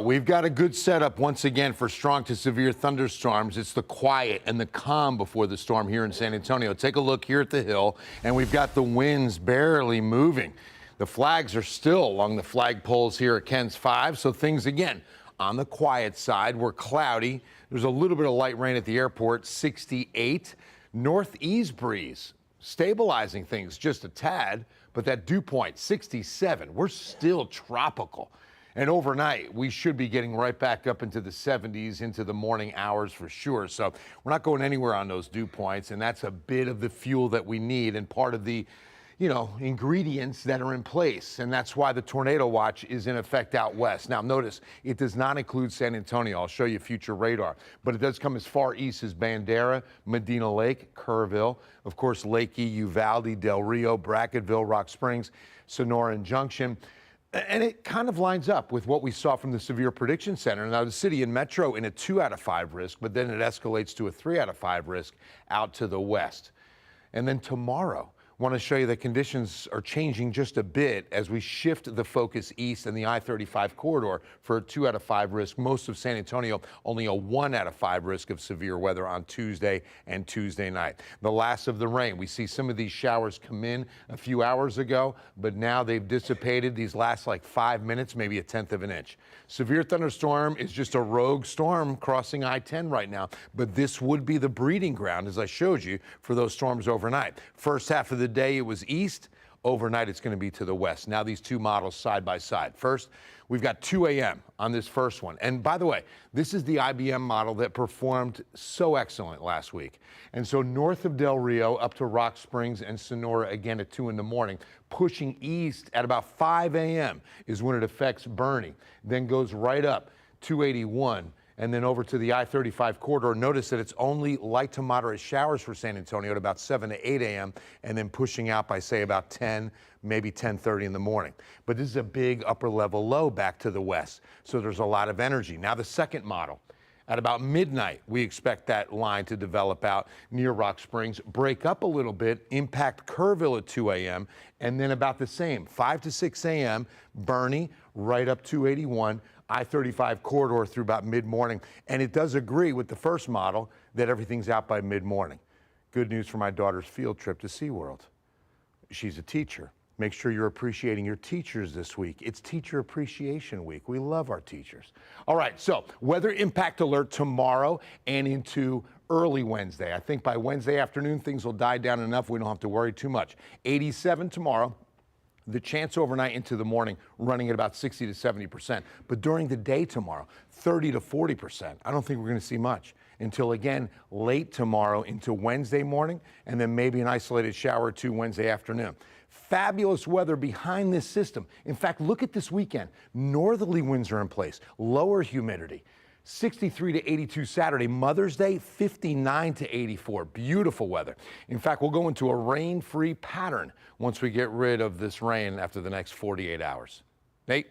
We've got a good setup once again for strong to severe thunderstorms. It's the quiet and the calm before the storm here in San Antonio. Take a look here at the hill, and we've got the winds barely moving. The flags are still along the flagpoles here at KENS 5, so things again on the quiet side. We're cloudy. There's a little bit of light rain at the airport, 68. Northeast breeze stabilizing things just a tad, but that dew point, 67. We're still tropical. And overnight, we should be getting right back up into the 70s into the morning hours for sure. So we're not going anywhere on those dew points, and that's a bit of the fuel that we need and part of the, ingredients that are in place. And that's why the tornado watch is in effect out west. Now, notice it does not include San Antonio. I'll show you future radar, but it does come as far east as Bandera, Medina Lake, Kerrville, of course, Lakey, Uvalde, Del Rio, Bracketville, Rock Springs, Sonora, and Junction. And it kind of lines up with what we saw from the Severe Prediction Center. Now, the city and metro in a 2 out of 5 risk, but then it escalates to a 3 out of 5 risk out to the west. And then tomorrow, I want to show you that conditions are changing just a bit as we shift the focus east in the I-35 corridor for a 2 out of 5 risk. Most of San Antonio, only a 1 out of 5 risk of severe weather on Tuesday and Tuesday night. The last of the rain. We see some of these showers come in a few hours ago, but now they've dissipated. These last like 5 minutes, maybe a 1/10 of an inch. Severe thunderstorm is just a rogue storm crossing I-10 right now, but this would be the breeding ground, as I showed you, for those storms overnight. First half of the day, it was east. Overnight, it's going to be to the west. Now, these two models side by side. First, we've got 2 a.m. on this first one. And by the way, this is the IBM model that performed so excellent last week. And so north of Del Rio up to Rock Springs and Sonora again at 2 in the morning, pushing east at about 5 a.m. is when it affects Bernie, then goes right up 281. And then over to the I-35 corridor. Notice that it's only light to moderate showers for San Antonio at about 7 to 8 a.m. and then pushing out by, say, about 10, maybe 10:30 in the morning. But this is a big upper level low back to the west, so there's a lot of energy. Now the second model. At about midnight, we expect that line to develop out near Rock Springs, break up a little bit, impact Kerrville at 2 a.m., and then about the same, 5 to 6 a.m., Bernie, right up 281, I-35 corridor through about mid-morning. And it does agree with the first model that everything's out by mid-morning. Good news for my daughter's field trip to SeaWorld. She's a teacher. Make sure you're appreciating your teachers this week. It's Teacher Appreciation Week. We love our teachers. All right, so weather impact alert tomorrow and into early Wednesday. I think by Wednesday afternoon, things will die down enough we don't have to worry too much. 87 tomorrow. The chance overnight into the morning running at about 60 to 70%. But during the day tomorrow, 30 to 40%. I don't think we're going to see much until, again, late tomorrow into Wednesday morning, and then maybe an isolated shower or two Wednesday afternoon. Fabulous weather behind this system. In fact, look at this weekend. Northerly winds are in place, lower humidity. 63 to 82 Saturday, Mother's Day, 59 to 84. Beautiful weather. In fact, we'll go into a rain-free pattern once we get rid of this rain after the next 48 hours. Nate?